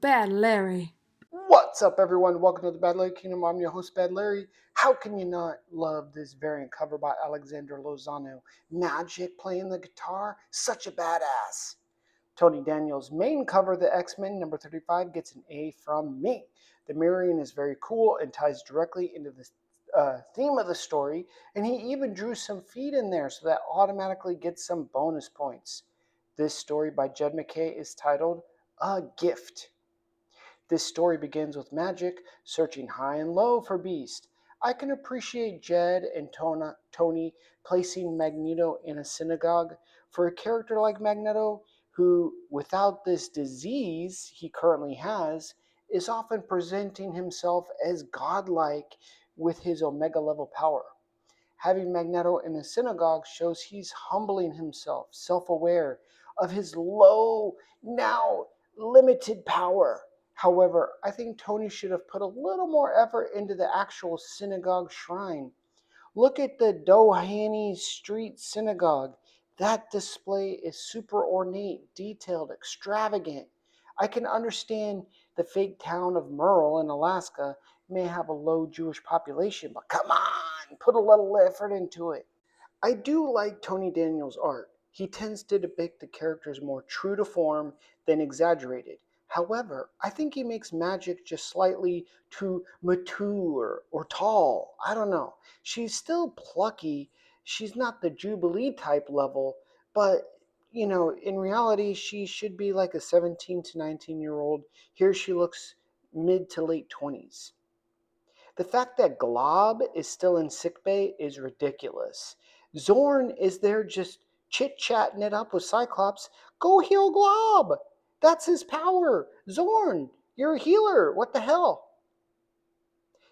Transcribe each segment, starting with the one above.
Bad Larry. What's up, everyone? Welcome to the Bad Larry Kingdom. I'm your host, Bad Larry. How can you not love this variant cover by Alexander Lozano? Magik playing the guitar, such a badass. Tony Daniels' main cover, the X-Men number 35, gets an A from me. The mirroring is very cool and ties directly into the theme of the story, and he even drew some feet in there, so that automatically gets some bonus points. This story by Jed MacKay is titled A Gift. This story begins with Magik searching high and low for Beast. I can appreciate Jed and Tony placing Magneto in a synagogue. For a character like Magneto, who, without this disease he currently has, is often presenting himself as godlike with his Omega level power. Having Magneto in a synagogue shows he's humbling himself, self aware of his low, now limited power. However, I think Tony should have put a little more effort into the actual synagogue shrine. Look at the Doheny Street Synagogue. That display is super ornate, detailed, extravagant. I can understand the fake town of Merle in Alaska may have a low Jewish population, but come on, put a little effort into it. I do like Tony Daniels' art. He tends to depict the characters more true to form than exaggerated. However, I think he makes Magik just slightly too mature or tall. I don't know. She's still plucky. She's not the Jubilee type level, but in reality, she should be like a 17 to 19-year-old. Here she looks mid to late 20s. The fact that Glob is still in sickbay is ridiculous. Zorn is there just chit-chatting it up with Cyclops. Go heal Glob! That's his power! Zorn, you're a healer! What the hell?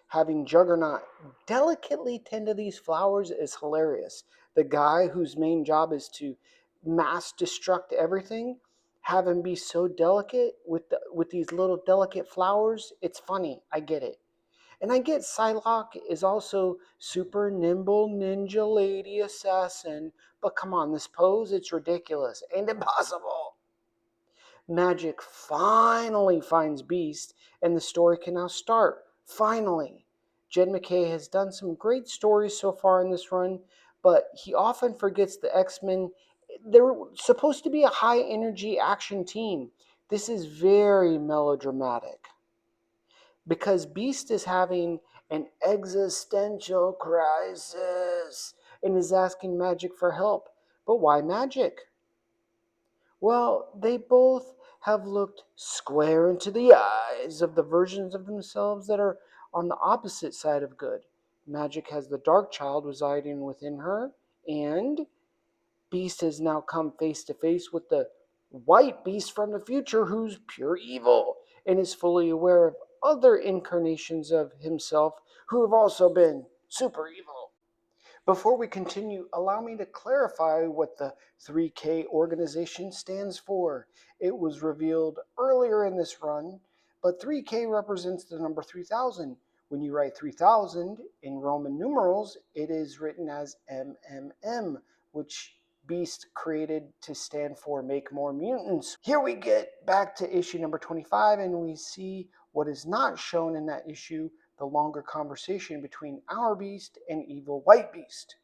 Having Juggernaut delicately tend to these flowers is hilarious. The guy whose main job is to mass destruct everything, have him be so delicate with these little delicate flowers, it's funny. I get it. And I get Psylocke is also super nimble ninja lady assassin, but come on, this pose, it's ridiculous and impossible. Magik finally finds Beast, and the story can now start. Finally. Jed MacKay has done some great stories so far in this run, but he often forgets the X-Men. They're supposed to be a high energy action team. This is very melodramatic because Beast is having an existential crisis and is asking Magik for help. But why Magik? Well, they both have looked square into the eyes of the versions of themselves that are on the opposite side of good. Magik has the dark child residing within her, and Beast has now come face to face with the white beast from the future who's pure evil and is fully aware of other incarnations of himself who have also been super evil. Before we continue, allow me to clarify what the 3K organization stands for. It was revealed earlier in this run, but 3K represents the number 3000. When you write 3000 in Roman numerals, it is written as MMM, which Beast created to stand for Make More Mutants. Here we get back to issue number 25, and we see what is not shown in that issue, the longer conversation between our Beast and Evil White Beast.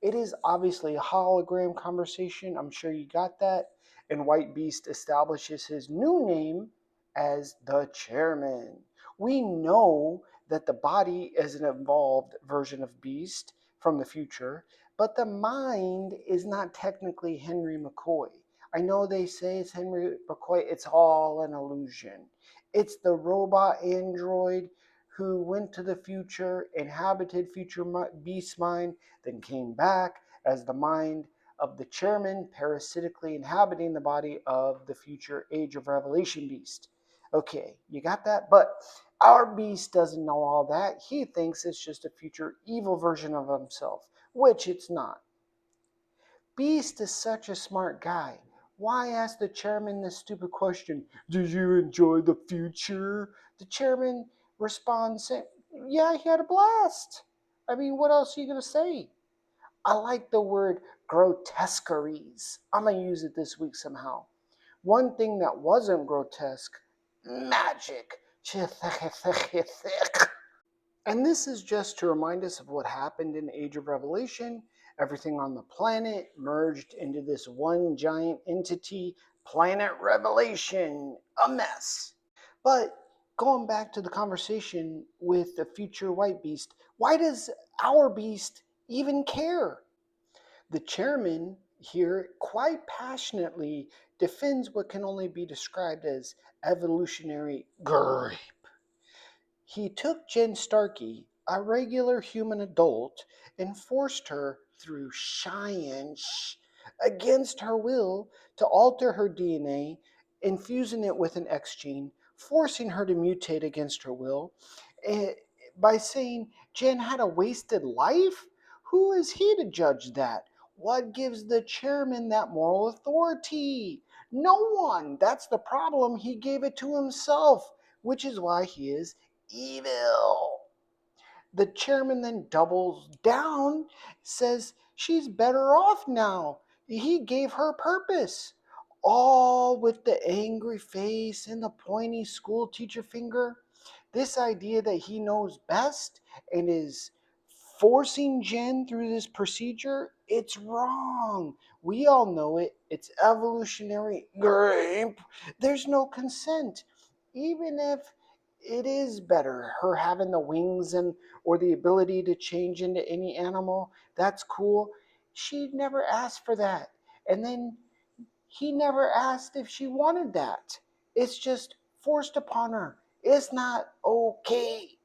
It is obviously a hologram conversation. I'm sure you got that. And White Beast establishes his new name as the Chairman. We know that the body is an evolved version of Beast from the future, but the mind is not technically Henry McCoy. I know they say it's Henry McCoy, it's all an illusion. It's the robot android who went to the future, inhabited future Beast's mind, then came back as the mind of the chairman, parasitically inhabiting the body of the future Age of Revelation Beast. Okay, you got that? But our Beast doesn't know all that. He thinks it's just a future evil version of himself, which it's not. Beast is such a smart guy. Why ask the chairman this stupid question? Did you enjoy the future? The chairman responds saying, yeah, he had a blast. I mean, what else are you going to say? I like the word grotesqueries. I'm going to use it this week somehow. One thing that wasn't grotesque Magic. And this is just to remind us of what happened in Age of Revelation. Everything on the planet merged into this one giant entity, Planet Revelation, a mess. But going back to the conversation with the future white beast, why does our beast even care? The chairman here quite passionately defends what can only be described as evolutionary greed. He took Jen Starkey, a regular human adult, and forced her through science against her will to alter her DNA, infusing it with an X gene, forcing her to mutate against her will, eh, by saying Jen had a wasted life? Who is he to judge that? What gives the chairman that moral authority? No one. That's the problem. He gave it to himself, which is why he is evil. The chairman then doubles down, says she's better off now. He gave her purpose. All with the angry face and the pointy school teacher finger. This idea that he knows best and is forcing Jen through this procedure, it's wrong. We all know it. It's evolutionary grape. There's no consent. Even if it is better, her having the wings and or the ability to change into any animal, that's cool. She never asked for that. And then he never asked if she wanted that. It's just forced upon her. It's not okay.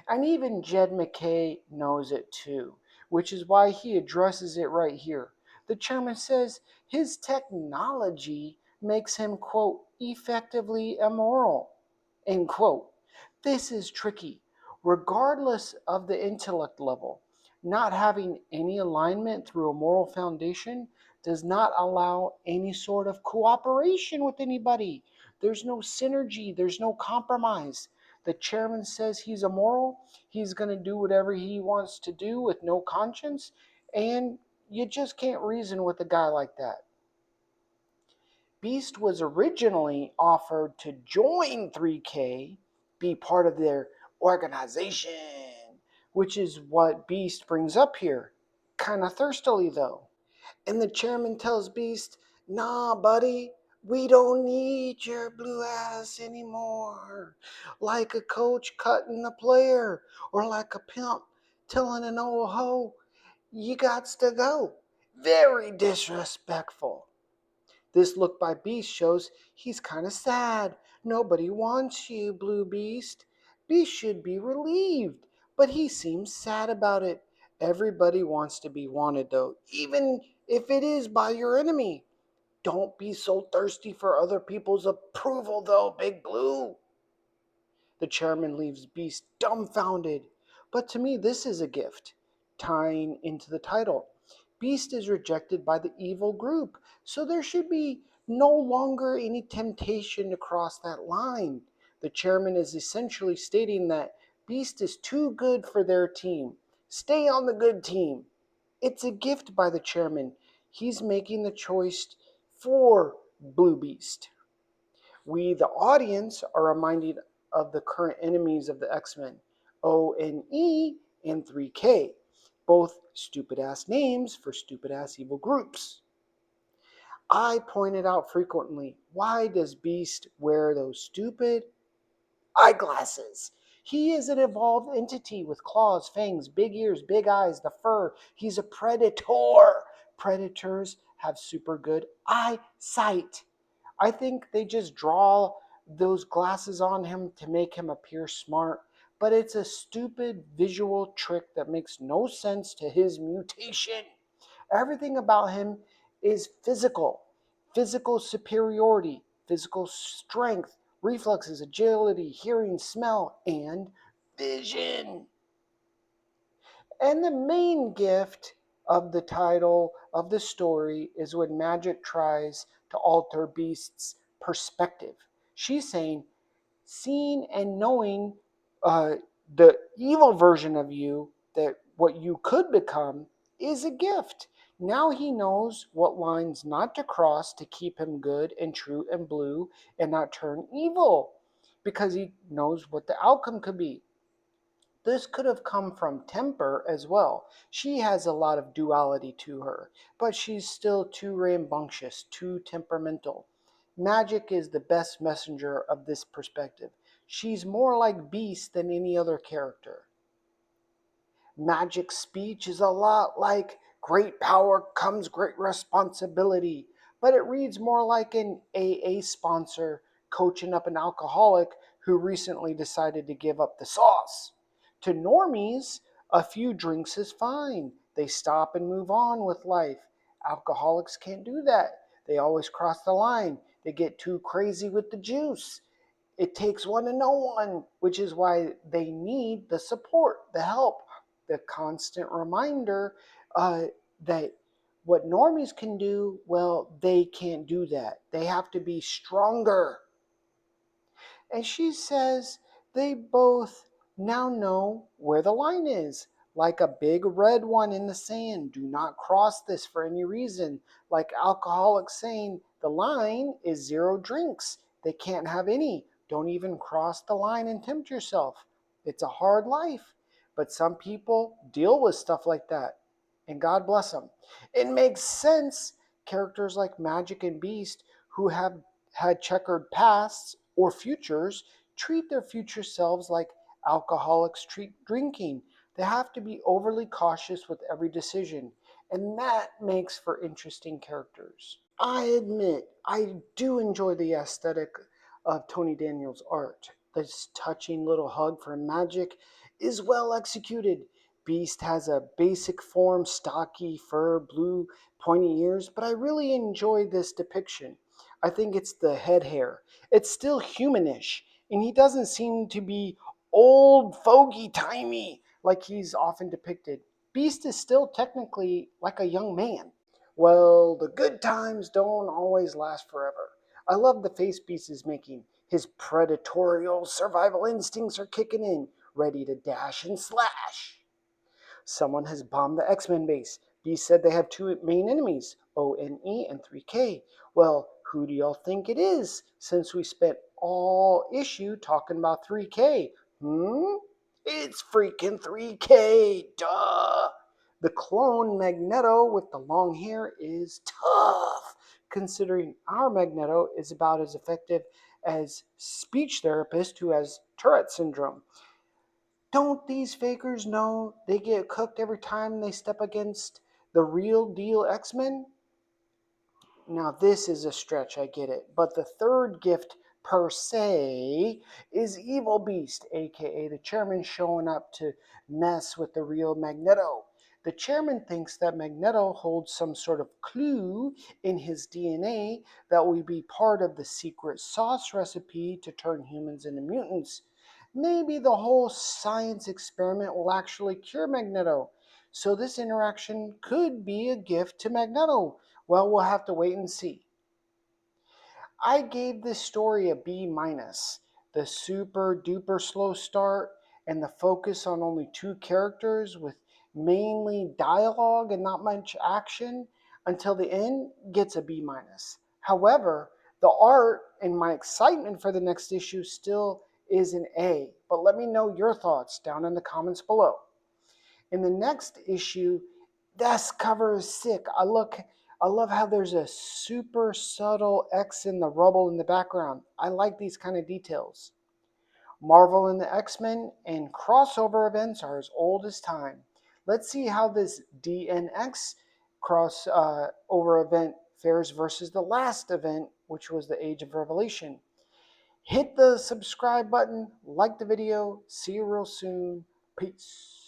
And even Jed McKay knows it too, which is why he addresses it right here. The chairman says his technology makes him, quote, effectively immoral, end quote. This is tricky. Regardless of the intellect level, not having any alignment through a moral foundation does not allow any sort of cooperation with anybody. There's no synergy, there's no compromise. The chairman says he's immoral, he's going to do whatever he wants to do with no conscience, and you just can't reason with a guy like that. Beast was originally offered to join 3K, be part of their organization, which is what Beast brings up here. Kind of thirstily, though. And the chairman tells Beast, nah, buddy, we don't need your blue ass anymore. Like a coach cutting a player, or like a pimp telling an old hoe, you gots to go. Very disrespectful. This look by Beast shows he's kind of sad. Nobody wants you, Blue Beast. Beast should be relieved, but he seems sad about it. Everybody wants to be wanted, though, even if it is by your enemy. Don't be so thirsty for other people's approval, though, Big Blue. The chairman leaves Beast dumbfounded. But to me, this is a gift, tying into the title. Beast is rejected by the evil group, so there should be no longer any temptation to cross that line. The chairman is essentially stating that Beast is too good for their team. Stay on the good team. It's a gift by the chairman. He's making the choice for Blue Beast. We, the audience, are reminded of the current enemies of the X-Men, ONE and 3K, both stupid ass names for stupid ass evil groups. I pointed out frequently, why does Beast wear those stupid eyeglasses? He is an evolved entity with claws, fangs, big ears, big eyes, the fur. He's a predator. Predators have super good eyesight. I think they just draw those glasses on him to make him appear smart, but it's a stupid visual trick that makes no sense to his mutation. Everything about him is physical superiority, physical strength, reflexes, agility, hearing, smell, and vision. And the main gift of the title of the story is when Magik tries to alter Beast's perspective. She's saying, seeing and knowing the evil version of you, that what you could become, is a gift. Now he knows what lines not to cross to keep him good and true and blue and not turn evil, because he knows what the outcome could be. This could have come from temper as well. She has a lot of duality to her, but she's still too rambunctious, too temperamental. Magik is the best messenger of this perspective. She's more like Beast than any other character. Magic speech is a lot like great power comes great responsibility, but it reads more like an AA sponsor coaching up an alcoholic who recently decided to give up the sauce. To normies, a few drinks is fine. They stop and move on with life. Alcoholics can't do that. They always cross the line. They get too crazy with the juice. It takes one to know one, which is why they need the support, the help, the constant reminder that what normies can do, well, they can't do that. They have to be stronger. And she says they both now know where the line is, like a big red one in the sand. Do not cross this for any reason. Like alcoholics saying the line is 0 drinks. They can't have any. Don't even cross the line and tempt yourself. It's a hard life. But some people deal with stuff like that. And God bless them. It makes sense. Characters like Magik and Beast, who have had checkered pasts or futures, treat their future selves like alcoholics treat drinking. They have to be overly cautious with every decision, and that makes for interesting characters. I admit, I do enjoy the aesthetic of Tony Daniel's art. This touching little hug from Magik is well executed. Beast has a basic form, stocky fur, blue pointy ears, but I really enjoy this depiction. I think it's the head hair. It's still humanish, and he doesn't seem to be old fogey timey like he's often depicted. Beast is still technically like a young man. Well, the good times don't always last forever. I love the face Beast is making. His predatorial survival instincts are kicking in, ready to dash and slash. Someone has bombed the X-Men base. Beast said they have 2 main enemies, ONE and 3K. Well, who do y'all think it is, since we spent all issue talking about 3K? It's freaking 3K, duh! The clone Magneto with the long hair is tough, considering our Magneto is about as effective as speech therapist who has Tourette syndrome. Don't these fakers know they get cooked every time they step against the real deal X-Men? Now, this is a stretch, I get it. But the third gift, per se, is Evil Beast, aka the chairman showing up to mess with the real Magneto. The chairman thinks that Magneto holds some sort of clue in his DNA that will be part of the secret sauce recipe to turn humans into mutants. Maybe the whole science experiment will actually cure Magneto. So this interaction could be a gift to Magneto. Well, we'll have to wait and see. I gave this story a B minus. The super duper slow start and the focus on only 2 characters with mainly dialogue and not much action until the end gets a B minus. However, the art and my excitement for the next issue still is an A. But let me know your thoughts down in the comments below. In the next issue, this cover is sick. I love how there's a super subtle X in the rubble in the background. I like these kind of details. Marvel and the X-Men and crossover events are as old as time. Let's see how this DNX crossover event fares versus the last event, which was the Age of Revelation. Hit the subscribe button, like the video. See you real soon. Peace.